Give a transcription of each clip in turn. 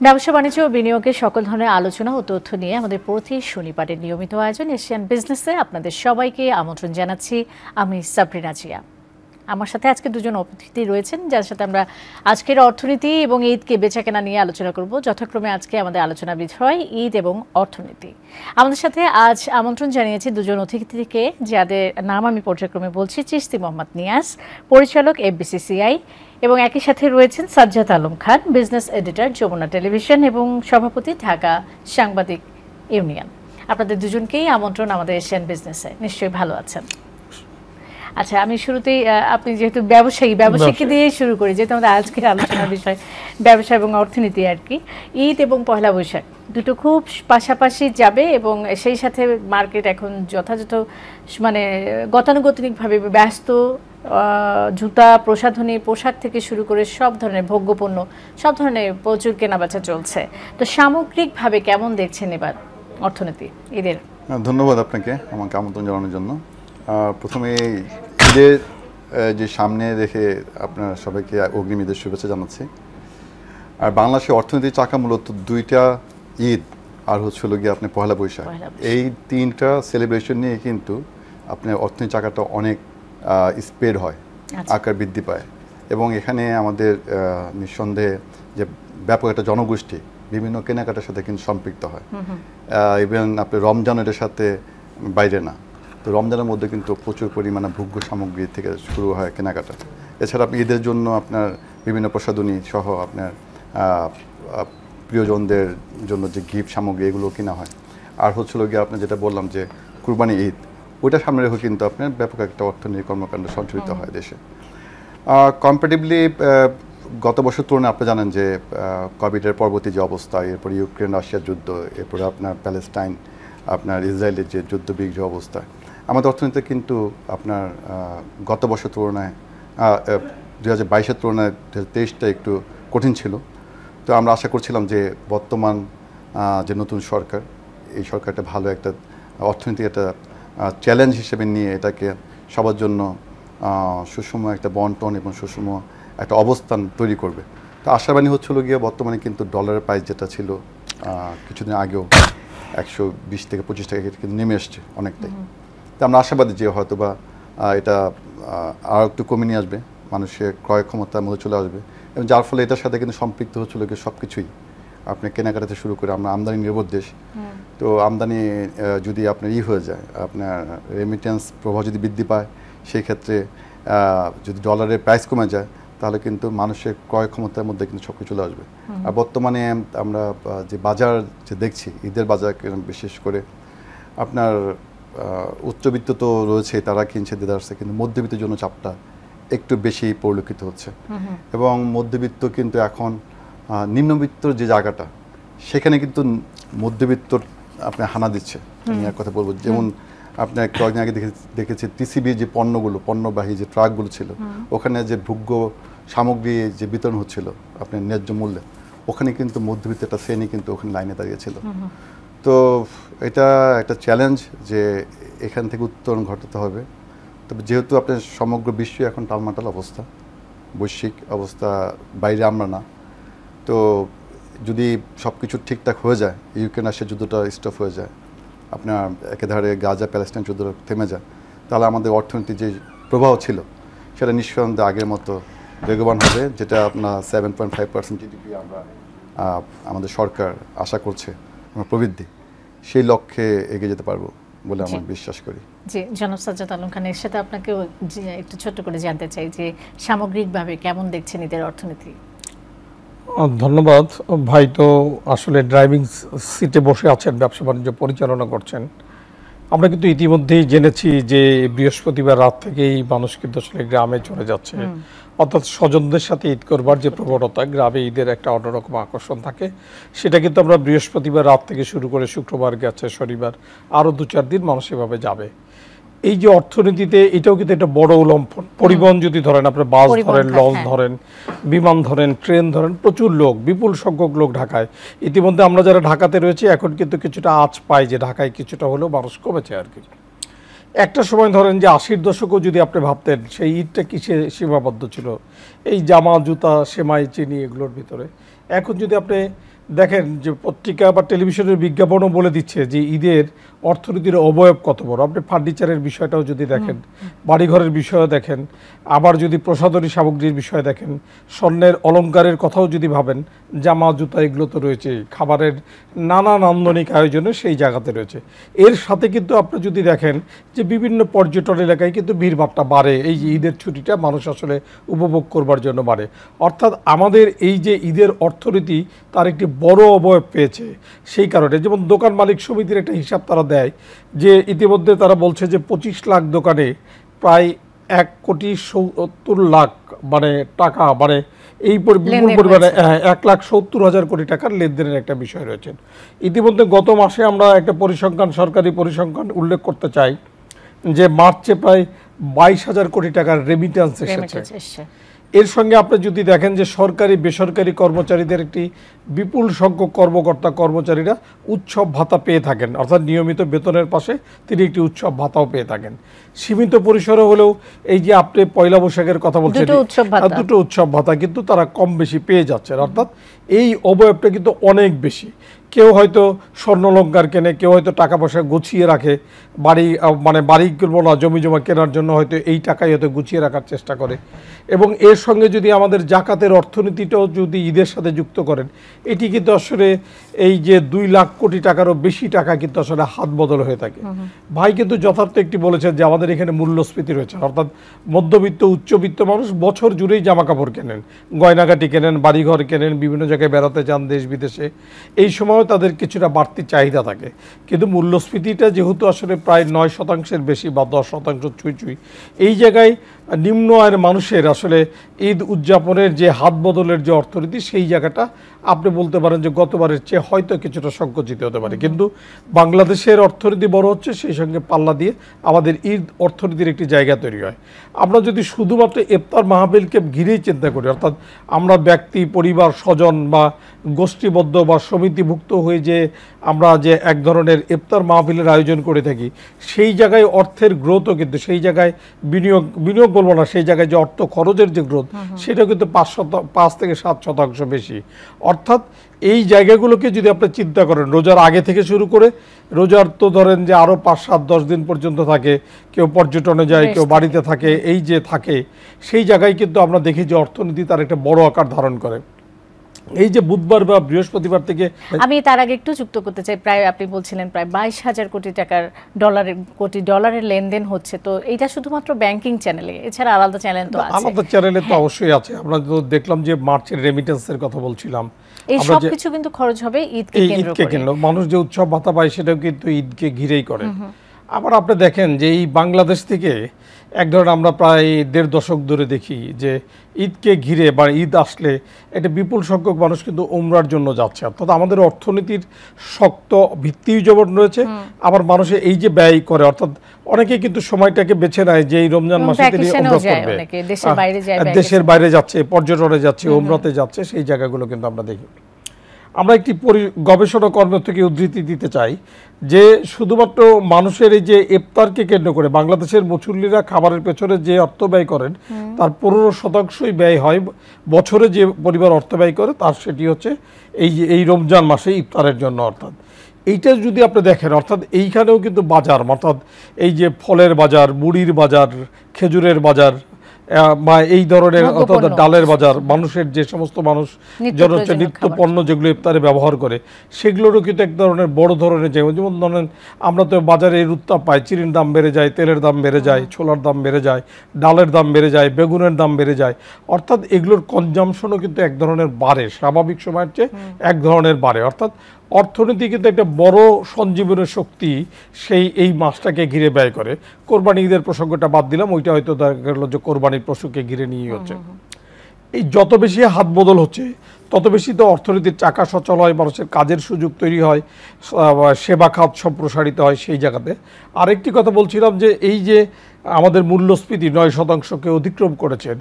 ব্যবসা বাণিজ্য ও বিনিয়োগের সকল ধরনের আলোচনা ও তথ্য নিয়ে আমাদের প্রতি শনিবারের নিয়মিত আয়োজন এশিয়ান বিজনেসে আপনাদের সবাইকে আমন্ত্রণ জানাচ্ছি। আমি সাবরিনা জিয়া। আমার সাথে আজকে দুজন অতিথি রয়েছেন, যার সাথে আমরা আজকের অর্থনীতি এবং ঈদকে বেচাকেনা নিয়ে আলোচনা করব। যথাক্রমে আজকে আমাদের আলোচনা বিষয় ঈদ এবং অর্থনীতি। আমাদের সাথে আজ আমন্ত্রণ জানিয়েছি দুজন অতিথিকে, যাদের নাম আমি পর্যায়ক্রমে বলছি। চিশতি মোহাম্মদ নিয়াজ, পরিচালক এফবিসিসিআই, এবং একই সাথে রয়েছেন Sajjad Alam Khan, business editor Jamuna television এবং সভাপতি ঢাকা সাংবাদিক ইউনিয়ন। আপনাদের দুজনকেই আমন্ত্রণ আমাদের এশিয়ান বিজনেসে। নিশ্চয়ই ভালো আছেন। আচ্ছা, আমি শুরুতেই আপনি যেহেতু ব্যবসায়ীকে দিয়েই শুরু করি, যেহেতু আমাদের আজকের আলোচনার বিষয় ব্যবসা এবং অর্থনীতি আর কি। ঈদ এবং পয়লা বৈশাখ দুটো খুব পাশাপাশি যাবে এবং সেই সাথে মার্কেট এখন যথাযথ গতানুগতিকভাবে ব্যস্ত। জুতা, প্রসাধনী, পোশাক থেকে শুরু করে সব ধরনের ভোগ্যপণ্য, সব ধরনের প্রচুর কেনাবেচা চলছে। তো সামগ্রিকভাবে কেমন দেখছেন এবার অর্থনীতি ঈদের? ধন্যবাদ আপনাকে আমাকে আমন্ত্রণ জানানোর জন্য। প্রথমে ঈদের যে সামনে রেখে আপনার সবাইকে অগ্রিম ঈদের শুভেচ্ছা জানাচ্ছি। আর বাংলাদেশের অর্থনীতির চাকা মূলত দুইটা ঈদ আর হচ্ছিল গিয়ে আপনি পয়লা বৈশাখ। এই তিনটা সেলিব্রেশন নিয়ে কিন্তু আপনার অর্থনীতির চাকাটা অনেক স্প্রেড হয়, আকার বৃদ্ধি পায়। এবং এখানে আমাদের নিঃসন্দেহে যে ব্যাপক একটা জনগোষ্ঠী বিভিন্ন কেনাকাটার সাথে কিন্তু সম্পৃক্ত হয়। ইভেন আপনি রমজানের সাথে বাইরে না, তো রমজানের মধ্যে কিন্তু প্রচুর পরিমাণে ভোগ্য সামগ্রী থেকে শুরু হয় কেনাকাটা। এছাড়া আপনি ঈদের জন্য আপনার বিভিন্ন প্রসাধনী সহ আপনার প্রিয়জনদের জন্য যে গিফট সামগ্রী এগুলো কেনা হয়। আর হচ্ছিল গিয়ে আপনার যেটা বললাম যে কুরবানি ঈদ, ওইটা সামনে রেখে কিন্তু আপনার ব্যাপক একটা অর্থনৈতিক কর্মকাণ্ড সঞ্চালিত হয় দেশে। কম্পারেটিভলি গত বছর তুলনায় আপনি জানেন যে কোভিডের পরবর্তী যে অবস্থা, এরপরে ইউক্রেন রাশিয়ার যুদ্ধ, এরপরে আপনার প্যালেস্টাইন, আপনার ইসরায়েলের যে যুদ্ধবিগ্রহ অবস্থা, আমাদের অর্থনীতিতে কিন্তু আপনার গত বছর তুলনায় 2022-এর তুলনায় 2023টা একটু কঠিন ছিল। তো আমরা আশা করছিলাম যে বর্তমান যে নতুন সরকার, এই সরকারটা ভালো একটা অর্থনৈতিক একটা চ্যালেঞ্জ হিসেবে নিয়ে এটাকে সবার জন্য সুষম একটা বন্টন এবং সুষম একটা অবস্থান তৈরি করবে। তো আশাবাণী হচ্ছিল গিয়ে বর্তমানে কিন্তু ডলারের প্রাইস যেটা ছিল কিছুদিন আগেও 120 থেকে 25 টাকা কিন্তু নেমে এসছে অনেকটাই। তো আমরা আশাবাদী যে হয়তো বা এটা আর একটু কমে নিয়ে আসবে, মানুষের ক্রয় ক্ষমতার মধ্যে চলে আসবে, এবং যার ফলে এটার সাথে কিন্তু সম্পৃক্ত হচ্ছিল গিয়ে সব কিছুই। আপনি কেনাকাটাতে শুরু করে আমরা আমদানি নির্ভর দেশ, তো আমদানি যদি আপনার হয়ে যায়, আপনার রেমিটেন্স প্রবাহ যদি বৃদ্ধি পায়, সেই ক্ষেত্রে যদি ডলারের প্রাইস কমে যায়, তাহলে কিন্তু মানুষের ক্রয় ক্ষমতার মধ্যে কিন্তু সব কিছু চলে আসবে। আর বর্তমানে আমরা যে বাজার যে দেখছি, ঈদের বাজার বিশেষ করে আপনার উচ্চবিত্ত তো রয়েছে, তারা কিনছে দেদার আসছে, কিন্তু মধ্যবিত্তের জন্য চাপটা একটু বেশি পরিলক্ষিত হচ্ছে। এবং মধ্যবিত্ত কিন্তু এখন নিম্নবিত্তর যে জায়গাটা, সেখানে কিন্তু মধ্যবিত্ত আপনি হানা দিচ্ছে। আমি এক কথা বলবো, যেমন আপনি কয়েকদিন আগে দেখেছি টিসিবি যে পণ্যবাহী যে ট্রাকগুলো ছিল, ওখানে যে ভোগ্য সামগ্রী যে বিতরণ হচ্ছিল আপনার ন্যায্য মূল্যে, ওখানে কিন্তু মধ্যবিত্ত একটা শ্রেণী কিন্তু ওখানে লাইনে দাঁড়িয়েছিল। তো এটা একটা চ্যালেঞ্জ যে এখান থেকে উত্তরণ ঘটাতে হবে। তবে যেহেতু আপনার সমগ্র বিশ্বই এখন টালমাটাল অবস্থা, বৈশ্বিক অবস্থা, বাইরে আমরা না, তো যদি সব কিছু ঠিকঠাক হয়ে যায়, ইউক্রেন রাশিয়ার যুদ্ধটা স্টপ হয়ে যায়, আপনার একেধারে গাজা প্যালেস্টাইন যুদ্ধটা থেমে যায়, তাহলে আমাদের অর্থনীতির যে প্রবাহ ছিল সেটা নিঃসন্দেহে আগের মতো বেগবান হবে, যেটা আপনার 7.5% জিডিপি আমরা আমাদের সরকার আশা করছে প্রবৃদ্ধি, সেই লক্ষ্যে এগিয়ে যেতে পারবো বলে আমরা বিশ্বাস করি। জি, জনাব সাজ্জাদ আলম খান, এর সাথে আপনাকে একটু ছোট্ট করে জানতে চাই যে সামগ্রিকভাবে কেমন দেখছেন ঈদের অর্থনীতি? ধন্যবাদ ভাই। তো আসলে ড্রাইভিং সিটে বসে আছেন, ব্যবসা বাণিজ্য পরিচালনা করছেন। আমরা কিন্তু ইতিমধ্যেই জেনেছি যে বৃহস্পতিবার রাত থেকেই মানুষ কিন্তু আসলে গ্রামে চলে যাচ্ছে, অর্থাৎ স্বজনদের সাথে ঈদ করবার যে প্রবণতা, গ্রামে ঈদের একটা অন্যরকম আকর্ষণ থাকে, সেটা কিন্তু আমরা বৃহস্পতিবার রাত থেকে শুরু করে শুক্রবার গেছে, শনিবার আরও 2-4 দিন মানুষ এভাবে যাবে। এই যে অর্থনীতিতে এটাও কিন্তু একটা বড় উলম্ফন। পরিবহন যদি ধরেন, আপনার বাস ধরেন, লঞ্চ ধরেন, বিমান ধরেন, ট্রেন ধরেন, প্রচুর লোক, বিপুল সংখ্যক লোক ঢাকায়। ইতিমধ্যে আমরা যারা ঢাকাতে রয়েছি এখন কিন্তু কিছুটা আঁচ পাই যে ঢাকায় কিছুটা হলেও মানুষ কমেছে আর কি। একটা সময় ধরেন যে 80-র দশকেও যদি আপনি ভাবতেন, সেই ঈদটা কিসে সীমাবদ্ধ ছিল, এই জামা, জুতা, সেমাই, চিনি এগুলোর ভিতরে। এখন যদি আপনি দেখেন যে পত্রিকা বা টেলিভিশনের বিজ্ঞাপনও বলে দিচ্ছে যে ঈদের অর্থনীতির অবয়ব কত বড়। আপনি ফার্নিচারের বিষয়টাও যদি দেখেন, বাড়িঘরের বিষয়ও দেখেন, আবার যদি প্রসাধনী সামগ্রীর বিষয় দেখেন, স্বর্ণের অলংকারের কথাও যদি ভাবেন, জামা জুতা এগুলো তো রয়েছে, খাবারের নানা নান্দনিক আয়োজনে সেই জায়গাতে রয়েছে। এর সাথে কিন্তু আপনি যদি দেখেন যে বিভিন্ন পর্যটন এলাকায় কিন্তু ভিড়ভাড়টা বাড়ে, এই যে ঈদের ছুটিটা মানুষ আসলে উপভোগ করবার জন্য বাড়ে। অর্থাৎ আমাদের এই যে ঈদের অর্থনীতি তার একটি বড় অবয়ব পেয়েছে সেই কারণে। যেমন দোকান মালিক সমিতির একটা হিসাব তারা দেয় যে ইতিমধ্যে তারা বলছে যে 25 লাখ দোকানে প্রায় 1,70,00,000 মানে টাকা, মানে এই বিপুল পরিমাণে 1,70,000 কোটি টাকার লেনদেনের একটা বিষয় রয়েছে। ইতিমধ্যে গত মাসে আমরা একটা পরিসংখ্যান, সরকারি পরিসংখ্যান উল্লেখ করতে চাই যে মার্চে প্রায় 22,000 কোটি টাকার রেমিটেন্স এসেছে। এর সঙ্গে আপনি যদি দেখেন যে সরকারি বেসরকারি কর্মচারীদের একটি বিপুল সংখ্যক কর্মকর্তা কর্মচারীরা উৎসব ভাতা পেয়ে থাকেন, অর্থাৎ নিয়মিত বেতনের পাশে তিনি একটি উৎসব ভাতাও পেয়ে থাকেন। সীমিত পরিসরে হলেও এই যে আপনি পয়লা বৈশাখের কথা বলছেন, দুটো উৎসব ভাতা কিন্তু তারা কম বেশি পেয়ে যাচ্ছেন। অর্থাৎ এই অবয়বটা কিন্তু অনেক বেশি। কেউ হয়তো স্বর্ণলঙ্কার কেনে, কেউ হয়তো টাকা পয়সা গুছিয়ে রাখে, বাড়ি মানে বাড়ি কিনবো না, জমি জমা কেনার জন্য হয়তো এই টাকাই হয়তো গুছিয়ে রাখার চেষ্টা করে। এবং এর সঙ্গে যদি আমাদের জাকাতের অর্থনীতিটাও যদি ঈদের সাথে যুক্ত করেন, এটি কিন্তু আসলে এই যে 2 লাখ কোটি টাকারও বেশি টাকা কিন্তু আসলে হাত বদল হয়ে থাকে। ভাই কিন্তু যথার্থ একটি বলেছেন যে আমাদের এখানে মূল্যস্ফীতি রয়েছে, অর্থাৎ মধ্যবিত্ত উচ্চবিত্ত মানুষ বছর জুড়েই জামা কাপড় কেনেন, গয়নাগাটি কেনেন, বাড়িঘর কেনেন, বিভিন্ন জায়গায় বেড়াতে যান দেশ বিদেশে, এই সময় তাদের কিছুটা বাড়তি চাহিদা থাকে। কিন্তু মূল্যস্ফীতিটা যেহেতু আসলে প্রায় 9% বেশি বা 10% ছুঁই, এই জায়গায় নিম্ন আয়ের মানুষের আসলে ঈদ উদযাপনের যে হাত বদলের যে অর্থনীতি, সেই জায়গাটা আপনি বলতে পারেন যে গতবারের চেয়ে হয়তো কিছুটা সংকুচিত হতে পারে। কিন্তু বাংলাদেশের অর্থনীতি বড় হচ্ছে, সেই সঙ্গে পাল্লা দিয়ে আমাদের ঈদ অর্থনীতির একটি জায়গা তৈরি হয়। আমরা যদি শুধুমাত্র ইফতার মাহফিলকে ঘিরেই চিন্তা করি, অর্থাৎ আমরা ব্যক্তি, পরিবার, স্বজন বা গোষ্ঠীবদ্ধ বা সমিতিভুক্ত হয়ে যে আমরা যে এক ধরনের ইফতার মাহফিলের আয়োজন করে থাকি, সেই জায়গায় অর্থের গ্রোথও কিন্তু, সেই জায়গায় বিনিয়োগ বলবো না, সেই জায়গায় যে অর্থ খরচের যে গ্রোথ, সেটা কিন্তু 5 থেকে 7% বেশি। অর্থাৎ এই জায়গাগুলোকে যদি আপনি চিন্তা করেন, রোজার আগে থেকে শুরু করে, রোজার তো ধরেন যে আরও 5-7-10 দিন পর্যন্ত থাকে, কেউ পর্যটনে যায়, কেউ বাড়িতে থাকে, এই যে থাকে, সেই জায়গায় কিন্তু আমরা দেখি যে অর্থনীতি তার একটা বড় আকার ধারণ করে। এই যে বুধবার বা বৃহস্পতিবার থেকে, আমি তার আগে একটু যুক্ত করতে চাই, প্রায় আপনি বলছিলেন প্রায় 22,000 কোটি টাকার ডলারের লেনদেন হচ্ছে, তো এটা শুধুমাত্র ব্যাংকিং চ্যানেলে, এছাড়া আলাদা চ্যানেল তো আছে? আলাদা চ্যানেলে তো অবশ্যই আছে। আমরা তো দেখলাম যে মার্চের রেমিটেন্সের কথা বলছিলাম, এই সব কিছু কিন্তু খরচ হবে ঈদকে কেন্দ্র করে। মানুষ যে উৎসব ভাতা পায় সেটাও কিন্তু ঈদকে ঘিরেই করে। আবার আপনি দেখেন যে এই বাংলাদেশ থেকে এক ধরনের আমরা প্রায় 1.5 দশক ধরে দেখি যে ঈদকে ঘিরে বা ঈদ আসলে একটা বিপুল সংখ্যক মানুষ কিন্তু উমরার জন্য যাচ্ছে। অর্থাৎ আমাদের অর্থনীতির শক্ত ভিত্তি যেমন রয়েছে, আবার মানুষের এই যে ব্যয় করে, অর্থাৎ অনেকে কিন্তু সময়টাকে বেছে নেয় যে এই রমজান মাসে তিনি উমরা করবে, দেশের বাইরে যাচ্ছে, পর্যটনে যাচ্ছে, উমরাতে যাচ্ছে, সেই জায়গাগুলো কিন্তু আমরা দেখি। আমরা একটি গবেষণা কর্ম থেকে উদ্ধৃতি দিতে চাই যে শুধুমাত্র মানুষের এই যে ইফতারকে কেন্দ্র করে বাংলাদেশের মুসল্লিরা খাবারের পেছনে যে অর্থ ব্যয় করেন, তার 15% ব্যয় হয় বছরে যে পরিবার অর্থ ব্যয় করে, তার সেটি হচ্ছে এই রমজান মাসে ইফতারের জন্য। অর্থাৎ এইটা যদি আপনি দেখেন, অর্থাৎ এইখানেও কিন্তু বাজার, অর্থাৎ এই যে ফলের বাজার, মুড়ির বাজার, খেজুরের বাজার বা এই ধরনের অর্থাৎ ডালের বাজার, মানুষের যে সমস্ত মানুষ নিত্য পণ্য যেগুলো ইফতারে ব্যবহার করে, সেগুলোরও কিন্তু এক ধরনের বড় ধরনের জায়গা। যেমন ধরেন আমরা তো বাজারে এর উত্তাপ পাই, চিনির দাম বেড়ে যায়, তেলের দাম বেড়ে যায়, ছোলার দাম বেড়ে যায়, ডালের দাম বেড়ে যায়, বেগুনের দাম বেড়ে যায়। অর্থাৎ এগুলোর কনজামশনও কিন্তু এক ধরনের বাড়ে, স্বাভাবিক সময়ের চেয়ে এক ধরনের বাড়ে। অর্থাৎ অর্থনীতি কিন্তু একটা বড় সঞ্জীবনের শক্তি এই মাসটাকে ঘিরে ব্যয় করে। কোরবানি ঈদের প্রসঙ্গটা বাদ দিলাম, ওইটা হয়তো দেখা গেল যে কোরবানির প্রসঙ্গকে ঘিরে নিয়ে হচ্ছে। এই যত বেশি হাত বদল হচ্ছে, তত বেশি তো অর্থনীতির চাকা সচল হয়, মানুষের কাজের সুযোগ তৈরি হয়, সেবা খাত সম্প্রসারিত হয় সেই জায়গাতে। আরেকটি কথা বলছিলাম যে এই যে আমাদের মূল্যস্ফীতি 9%কে অতিক্রম করেছেন।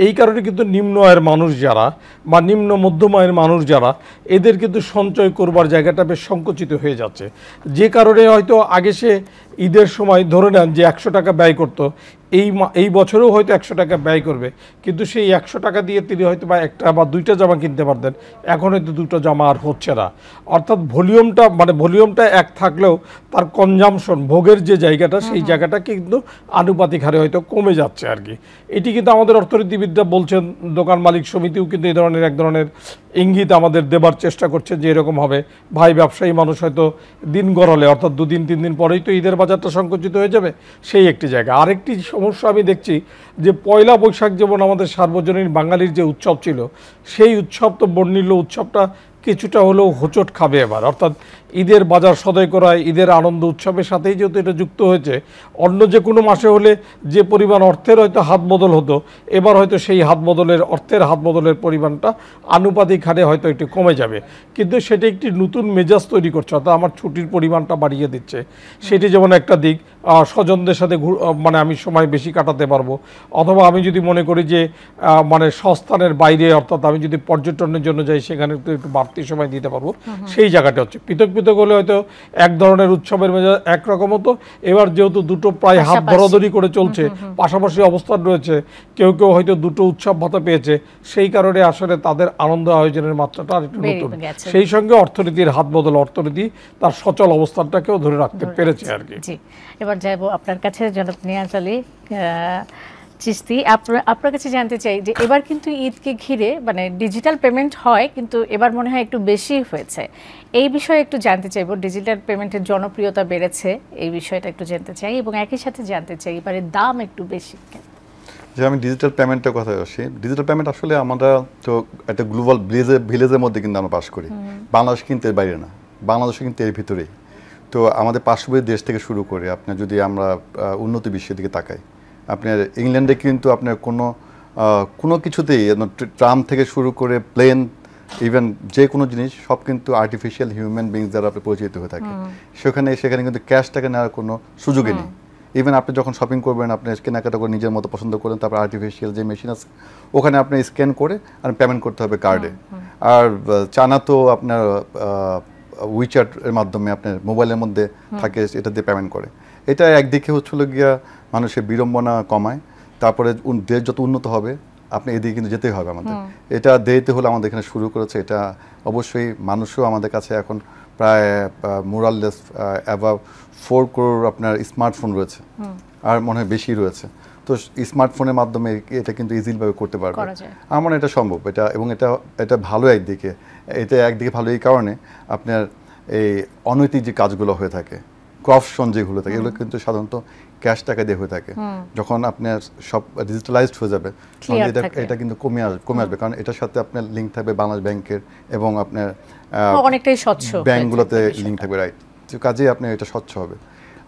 এই কারণে কিন্তু নিম্ন আয়ের মানুষ যারা বা নিম্ন মধ্যম আয়ের মানুষ যারা, এদের কিন্তু সঞ্চয় করবার জায়গাটা বেশ সংকুচিত হয়ে যাচ্ছে। যে কারণে হয়তো আগে সে ঈদের সময় ধরে নেন যে 100 টাকা ব্যয় করতো, এই বছরেও হয়তো 100 টাকা ব্যয় করবে, কিন্তু সেই 100 টাকা দিয়ে তিনি হয়তো বা একটা বা দুইটা জামা কিনতে পারতেন, এখন হয়তো দুটো জামা আর হচ্ছে না। অর্থাৎ ভলিউমটা এক থাকলেও তার কনজামশন, ভোগের যে জায়গাটা, সেই জায়গাটা কিন্তু আনুপাতিক হারে হয়তো কমে যাচ্ছে আর কি। এটি কিন্তু আমাদের অর্থনীতিবিদরা বলছেন, দোকান মালিক সমিতিও কিন্তু এই ধরনের এক ধরনের ইঙ্গিত আমাদের দেবার চেষ্টা করছে যে এরকম হবে। ভাই ব্যবসায়ী মানুষ হয়তো দিন গড়ালে, অর্থাৎ 2-3 দিন পরেই তো ঈদের বাজারটা সংকুচিত হয়ে যাবে, সেই একটি জায়গা। আরেকটি সমস্যা আমি দেখছি যে পয়লা বৈশাখ যেমন আমাদের সার্বজনীন বাঙালির যে উৎসব ছিল, সেই উৎসব তো বর্ণিল উৎসবটা কিছুটা হলেও হোঁচট খাবে এবার। অর্থাৎ ঈদের বাজার সদাই করায়, ঈদের আনন্দ উৎসবের সাথেই যেহেতু এটা যুক্ত হয়েছে, অন্য যে কোনো মাসে হলে যে পরিমাণ অর্থের হয়তো হাত বদল হতো, এবার হয়তো সেই অর্থের হাত বদলের পরিমাণটা আনুপাতিক হারে হয়তো একটু কমে যাবে। কিন্তু সেটা একটি নতুন মেজাজ তৈরি করছে, অর্থাৎ আমার ছুটির পরিমাণটা বাড়িয়ে দিচ্ছে। সেটি যেমন একটা দিক, স্বজনদের সাথে আমি সময় বেশি কাটাতে পারবো। অথবা আমি যদি মনে করি যে সস্থানের বাইরে, অর্থাৎ আমি যদি পর্যটনের জন্য যাই, সেখানে একটু বাড়তি সময় দিতে পারবো, সেই জায়গাটা হচ্ছে। পৃথক হলে হয়তো এক ধরনের উৎসবের মেজাজ একরকম হতো, এবার যেহেতু দুটো প্রায় হাত ধরাধরি করে চলছে, পাশাপাশি অবস্থান রয়েছে, কেউ কেউ হয়তো দুটো উৎসব ভাতা পেয়েছে, সেই কারণে আসলে তাদের আনন্দ আয়োজনের মাত্রাটা আর একটু নতুন। সেই সঙ্গে অর্থনীতির হাত বদল, অর্থনীতি তার সচল অবস্থানটাকেও ধরে রাখতে পেরেছে আর কি। এবার যাব আপনার কাছে, জনাব নিয়াজ আলী চিশতি, আপনার কাছে জানতে চাই যে এবার কিন্তু ঈদকে ঘিরে ডিজিটাল পেমেন্ট হয়, কিন্তু এবার মনে হয় একটু বেশি হয়েছে। এই বিষয়ে একটু জানতে চাইব, ডিজিটাল পেমেন্টের জনপ্রিয়তা বেড়েছে, এই বিষয়টা একটু জানতে চাই, এবং একই সাথে জানতে চাই এবারে দাম একটু বেশি কেন। যে আমি ডিজিটাল পেমেন্টের কথা আসি, ডিজিটাল পেমেন্ট আসলে আমরা তো একটা গ্লোবাল ভিলেজের মধ্যে কিন্তু আমরা বাস করি। বাংলাদেশ কিন্তু এর বাইরে না, বাংলাদেশ কিন্তু এর ভিতরেই। তো আমাদের পার্শ্ববর্তী দেশ থেকে শুরু করে আপনার যদি আমরা উন্নত বিশ্বের দিকে তাকাই, আপনার ইংল্যান্ডে কিন্তু আপনার কোনো কিছুতেই ট্রাম থেকে শুরু করে প্লেন, ইভেন যে কোনো জিনিস সব কিন্তু আর্টিফিশিয়াল হিউম্যান বিংস দ্বারা আপনি পরিচিত হয়ে থাকে। সেখানে কিন্তু ক্যাশ টাকা নেওয়ার কোনো সুযোগই নেই। ইভেন আপনি যখন শপিং করবেন, আপনি কেনাকাটা করে নিজের মতো পছন্দ করেন, তারপর আর্টিফিশিয়াল যে মেশিন আছে ওখানে আপনি স্ক্যান করে আর পেমেন্ট করতে হবে কার্ডে। আর চায়না তো আপনার উইচ্যাট এর মাধ্যমে আপনার মোবাইলের মধ্যে থাকে, এটা দিয়ে পেমেন্ট করে। এটা একদিকে হচ্ছিল গিয়া মানুষের বিড়ম্বনা কমায়, তারপরে দেশ যত উন্নত হবে আপনি এদিকে কিন্তু যেতেই হবে আমাদের। এটা দেরিতে হলে আমাদের এখানে শুরু করেছে, এটা অবশ্যই মানুষও আমাদের কাছে এখন প্রায় মোরাললেস অ্যাবাভ 4 crore আপনার স্মার্টফোন রয়েছে, আর মনে হয় বেশি রয়েছে। তো স্মার্টফোনের মাধ্যমে এটা কিন্তু ইজিলিভাবে করতে পারবে। আমার মনে হয় এটা সম্ভব, এবং এটা ভালো একদিকে। এটা একদিকে ভালো এই কারণে আপনার এই অনৈতিক যে কাজগুলো হয়ে থাকে, করাপশন যেগুলো থাকে, এগুলো কিন্তু সাধারণত ক্যাশ টাকা দিয়ে হয়ে থাকে। যখন আপনার সব ডিজিটালাইজড হয়ে যাবে, এটা কিন্তু কমে আসবে, কারণ এটার সাথে আপনার লিঙ্ক থাকবে বাংলাদেশ ব্যাংকের এবং আপনার অনেকটাই স্বচ্ছ ব্যাংকগুলোতে লিঙ্ক থাকবে, রাইট। তো কাজেই আপনার এটা স্বচ্ছ হবে।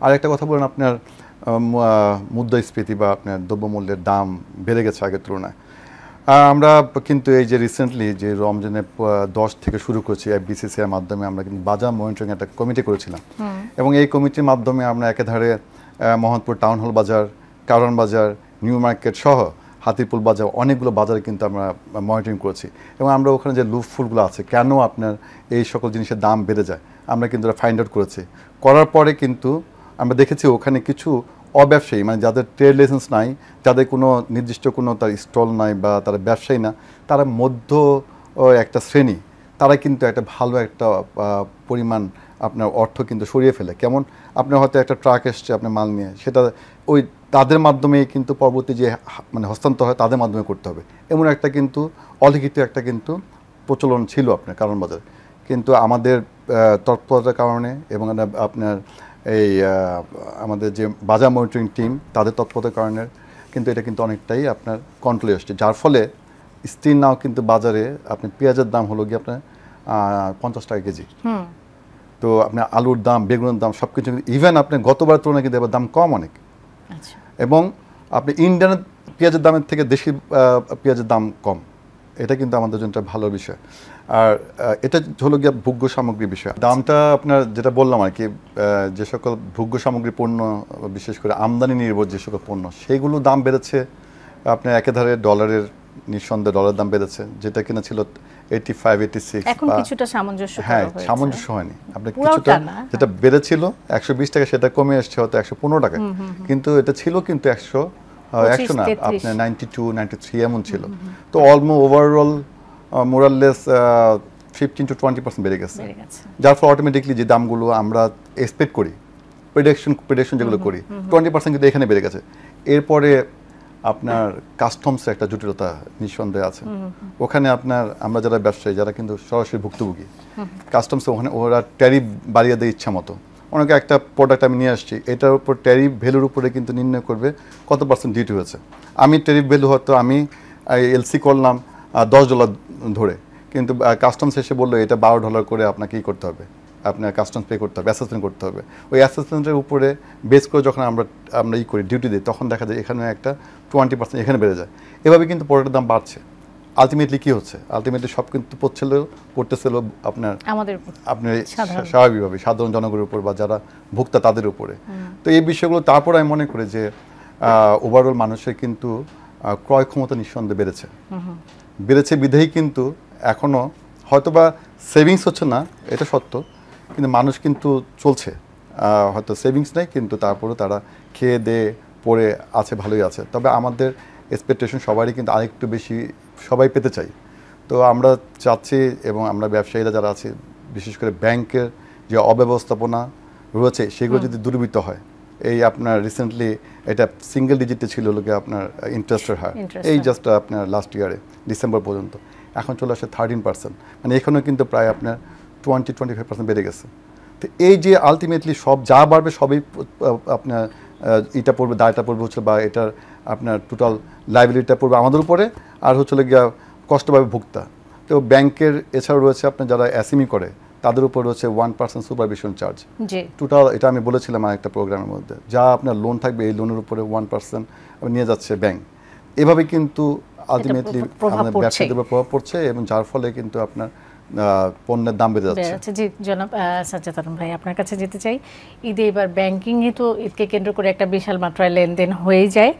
আর একটা কথা বলেন, আপনার মুদ্রাস্ফীতি বা আপনার দ্রব্যমূল্যের দাম বেড়ে গেছে আগের তুলনায়। আমরা কিন্তু এই যে রিসেন্টলি যে রমজানের 10 থেকে শুরু করেছি, FBCCI এর মাধ্যমে আমরা কিন্তু বাজার মনিটরিং একটা কমিটি করেছিলাম, এবং এই কমিটির মাধ্যমে আমরা একেধারে মোহাম্মদপুর টাউন হল বাজার, কারওয়ান বাজার, নিউ মার্কেট সহ হাতিরপুল বাজার, অনেকগুলো বাজারে কিন্তু আমরা মনিটরিং করেছি। এবং আমরা ওখানে যে লুপফুলগুলো আছে, কেন আপনার এই সকল জিনিসের দাম বেড়ে যায়, আমরা কিন্তু ফাইন্ড আউট করেছি। করার পরে কিন্তু আমরা দেখেছি ওখানে কিছু অব্যবসায়ী, যাদের ট্রেড লাইসেন্স নাই, যাদের কোনো নির্দিষ্ট কোনো তার স্টল নাই বা তারা ব্যবসায়ী না, তারা মধ্য একটা শ্রেণী, তারা কিন্তু একটা ভালো একটা পরিমাণ আপনার অর্থ কিন্তু সরিয়ে ফেলে। কেমন, আপনার হয়তো একটা ট্রাক এসছে আপনার মাল নিয়ে, সেটা ওই তাদের মাধ্যমেই কিন্তু পরবর্তী যে হস্তান্তর হয় তাদের মাধ্যমে করতে হবে, এমন একটা কিন্তু অলিখিত একটা কিন্তু প্রচলন ছিল আপনার কারণ বাজারে। কিন্তু আমাদের তৎপরতার কারণে এবং আপনার এই আমাদের যে বাজার মনিটরিং টিম, তাদের তৎপরতার কারণে কিন্তু এটা কিন্তু অনেকটাই আপনার কন্ট্রোলে আসছে, যার ফলে স্টিল নাও কিন্তু বাজারে আপনার পেঁয়াজের দাম হলো গিয়ে আপনার 50 টাকা কেজি। তো আপনার আলুর দাম, বেগুনের দাম সব কিছু ইভেন আপনার গতবার তুলনায় কিন্তু এবার দাম কম অনেক। এবং আপনি ইন্ডিয়ান পেঁয়াজের দামের থেকে দেশি পেঁয়াজের দাম কম, এটা কিন্তু আমাদের জন্য একটা ভালো বিষয়। আর এটা হলো গিয়ে ভোগ্য সামগ্রীর বিষয়। দামটা আপনার যেটা বললাম আর কি, যে সকল ভোগ্য সামগ্রী পণ্য, বিশেষ করে আমদানি নির্ভর যে সকল পণ্য, সেগুলো দাম বেড়েছে আপনার একেধারে ডলারের, নিঃসন্দেহে ডলারের দাম বেড়েছে, যেটা কিনা ছিল 85, 86। এখন কিছুটা সামঞ্জস্য হ্যাঁ, সামঞ্জস্য হয়নি। আপনি কিছুটা যেটা বেড়েছিল 120 টাকা, সেটা কমে আসছে হয়তো 115 টাকা, কিন্তু এটা ছিল কিন্তু 100 না, আপনার 92, 93 এমন ছিল। তো অলমোস্ট ওভারঅল মোরাললেস 15 to 20% বেড়ে গেছে, যার ফলে অটোমেটিকলি যে দামগুলো আমরা এক্সপেক্ট করি, প্রেডিকশন যেগুলো করি, 20% কিন্তু এখানে বেড়ে গেছে। এরপরে আপনার কাস্টমসের একটা জটিলতা নিঃসন্দেহে আছে। ওখানে আপনার আমরা যারা ব্যবসায়ী, যারা কিন্তু সরাসরি ভুক্তভোগী, কাস্টমসে ওখানে ওরা ট্যারিফ বাড়িয়ে দেয় ইচ্ছা মতো। অনেকে একটা প্রোডাক্ট আমি নিয়ে আসছি, এটার উপর ট্যারিফ ভ্যালুর উপরে কিন্তু নির্ণয় করবে কত % ডিউটি হয়েছে। আমি ট্যারিফ ভ্যালু হয়তো আমি এলসি করলাম $10 ধরে, কিন্তু কাস্টমস এসে বললো এটা $12 করে আপনাকে ই করতে হবে, আপনার কাস্টমস পে করতে হবে, অ্যাসেসমেন্ট করতে হবে। ওই অ্যাসেসমেন্টের উপরে বেস করে যখন আমরা ই করি, ডিউটি দিই, তখন দেখা যায় এখানে একটা 20% এখানে বেড়ে যায়। এভাবে কিন্তু প্রোডাক্টের দাম বাড়ছে। আলটিমেটলি কি হচ্ছে? আলটিমেটলি সব কিন্তু পড়তেছিল আপনার স্বাভাবিকভাবে সাধারণ জনগণের উপর বা যারা ভোক্তা তাদের উপরে। তো এই বিষয়গুলো, তারপর আমি মনে করি যে ওভারঅল মানুষের কিন্তু ক্রয় ক্ষমতা নিঃসন্দেহে বেড়েছে বিধেই কিন্তু এখনও হয়তোবা সেভিংস হচ্ছে না, এটা সত্য, কিন্তু মানুষ কিন্তু চলছে। হয়তো সেভিংস নেই, কিন্তু তারপরেও তারা খেয়ে দিয়ে পড়ে আছে, ভালোই আছে। তবে আমাদের এক্সপেকটেশন সবারই কিন্তু আরেকটু বেশি, সবাই পেতে চাই। তো আমরা চাচ্ছি, এবং আমরা ব্যবসায়ীরা যারা আছে, বিশেষ করে ব্যাংকের যে অব্যবস্থাপনা রয়েছে, সেগুলো যদি দূরীভূত হয়। এই আপনার রিসেন্টলি এটা সিঙ্গেল ডিজিটে ছিল লোকে আপনার ইন্টারেস্টের হার, এই জাস্ট আপনার লাস্ট ইয়ারে ডিসেম্বর পর্যন্ত, এখন চলে আসে 13%। মানে এখানেও কিন্তু প্রায় আপনার 20-25% বেড়ে গেছে। তো এই যে আলটিমেটলি সব যা বাড়বে সবই আপনার এটা পড়বে, দায়টা পড়বে হচ্ছে, বা এটার আপনার টোটাল লাইবিলিটিটা পড়বে আমাদের উপরে, আর হচ্ছে গিয়া কষ্ট পাবে ভোক্তা। তো ব্যাংকের এছাড়াও রয়েছে আপনার যারা এসএমই করে, তাদের উপর রয়েছে 1% সুপারভিশন চার্জ। টোটাল এটা আমি বলেছিলাম একটা প্রোগ্রামের মধ্যে, যা আপনার লোন থাকবে এই লোনের উপরে 1% নিয়ে যাচ্ছে ব্যাংক। এভাবে কিন্তু আলটিমেটলি আমাদের ব্যবসায়ীদের উপর প্রভাব পড়ছে, এবং যার ফলে কিন্তু আপনার পণ্যের দাম বেড়ে যাচ্ছে। জি, জনাব সাজ্জাদ আলম ভাই, আপনার কাছে যেতে চাই। ঈদে এবার ব্যাংকিংয়ে তো ঈদকে কেন্দ্র করে একটা বিশাল মাত্রায় লেনদেন হয়ে যায়,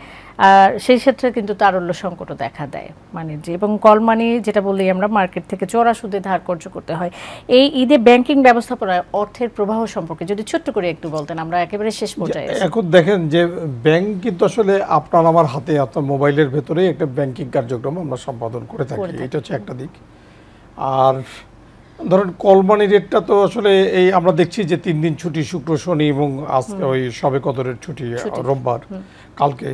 আর সেই ক্ষেত্রে কিন্তু তারল্য সংকটও দেখা দেয় বাণিজ্যে, এবং কল মানি যেটা বললি আমরা, মার্কেট থেকে চড়া সুদে ধার কর্য করতে হয়। এই ঈদে ব্যাংকিং ব্যবস্থাপনায় অর্থের প্রবাহ সম্পর্কে যদি ছোট্ট করে একটু বলতেন, আমরা একেবারে শেষ পর্যায়ে। এখন দেখেন যে ব্যাংক কিন্তু আসলে আপনার আমার হাতে, আপনার মোবাইলের ভেতরে একটা ব্যাংকিং কার্যক্রম আমরা সম্পাদন করে থাকি, এটা হচ্ছে একটা দিক। আর ধরেন কল মানি রেটটা তো আসলে এই আমরা দেখছি যে 3 দিন ছুটি, শুক্র শনি, এবং আজকে ওই সবে কদরের ছুটি রোববার, কালকে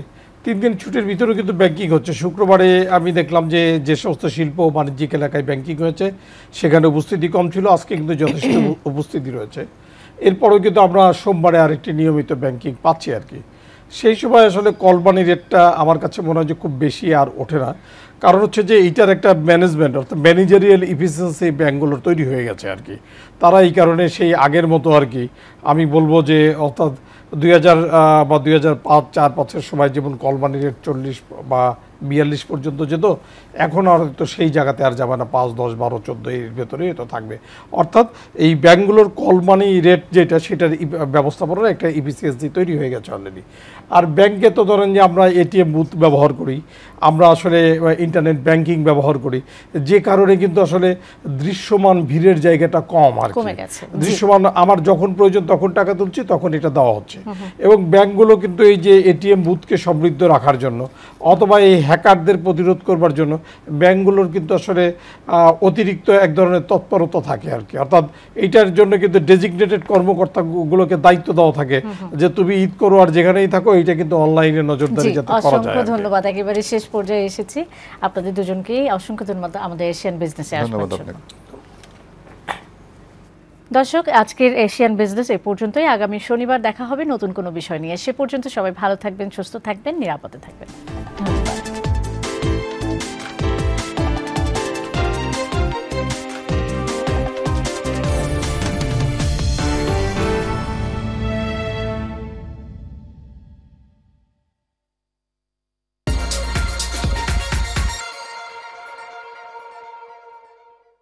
3 দিন ছুটির ভিতরে কিন্তু ব্যাংকিং হচ্ছে। শুক্রবারে আমি দেখলাম যে সমস্ত শিল্প ও বাণিজ্যিক এলাকায় ব্যাংকিং হয়েছে, সেখানে উপস্থিতি কম ছিল, আজকে কিন্তু যথেষ্ট উপস্থিতি রয়েছে। এরপরেও কিন্তু আমরা সোমবারে আরেকটি নিয়মিত ব্যাংকিং পাচ্ছি আর কি। সেই সময় আসলে কল মানি রেটটা আমার কাছে মনে হয় যে খুব বেশি আর ওঠে না, কারণ হচ্ছে যে এইটার একটা ম্যানেজমেন্ট, অর্থাৎ ম্যানেজারিয়াল ইফিসিয়েন্সি ব্যাঙ্কগুলোর তৈরি হয়ে গেছে আর কি। তারা এই কারণে সেই আগের মতো আর কি, আমি বলবো যে অর্থাৎ 2000 বা 2005-4-5 সময় যেমন কল মানি রেট 40 বা 42 পর্যন্ত যেত, এখন আর তো সেই জায়গাতে আর যাবে না, 5, 10, 12, 14 এর ভেতরেই তো থাকবে। অর্থাৎ এই ব্যাঙ্কগুলোর কল মানি রেট যেটা, সেটার ব্যবস্থাপনার একটা ইফিসিয়েন্সি তৈরি হয়ে গেছে অলরেডি। আর ব্যাংকে তো ধরেন যে আমরা এটিএম বুথ ব্যবহার করি, আমরা আসলে ইন্টারনেট ব্যাংকিং ব্যবহার করি, যে কারণে কিন্তু আসলে দৃশ্যমান ভিড়ের জায়গাটা কম আর কি। দৃশ্যমান আমার যখন প্রয়োজন তখন টাকা তুলছি, তখন এটা দেওয়া হচ্ছে। এবং ব্যাংকগুলো কিন্তু এই যে এটিএম বুথকে সমৃদ্ধ রাখার জন্য, অথবা এই হ্যাকারদের প্রতিরোধ করবার জন্য, ব্যাংকগুলোর কিন্তু আসলে অতিরিক্ত এক ধরনের তৎপরতা থাকে আর কি। অর্থাৎ এইটার জন্য কিন্তু ডেজিগনেটেড কর্মকর্তাগুলোকে দায়িত্ব দেওয়া থাকে যে তুমি ঈদ করো আর যেখানেই থাকো, এইটা কিন্তু অনলাইনে নজরদারি যাতে করা যায়। অসংখ্য ধন্যবাদ, একেবারে শেষ পর্যায়ে এসেছি। আপনাদের দুজনকেই অসংখ্য ধন্যবাদ আমাদের এশিয়ান বিজনেসে আসার জন্য। দর্শক, আজকের এশিয়ান বিজনেস এই পর্যন্তই। আগামী শনিবার দেখা হবে নতুন কোনো বিষয় নিয়ে। সে পর্যন্ত সবাই ভালো থাকবেন, সুস্থ থাকবেন, নিরাপদে থাকবেন।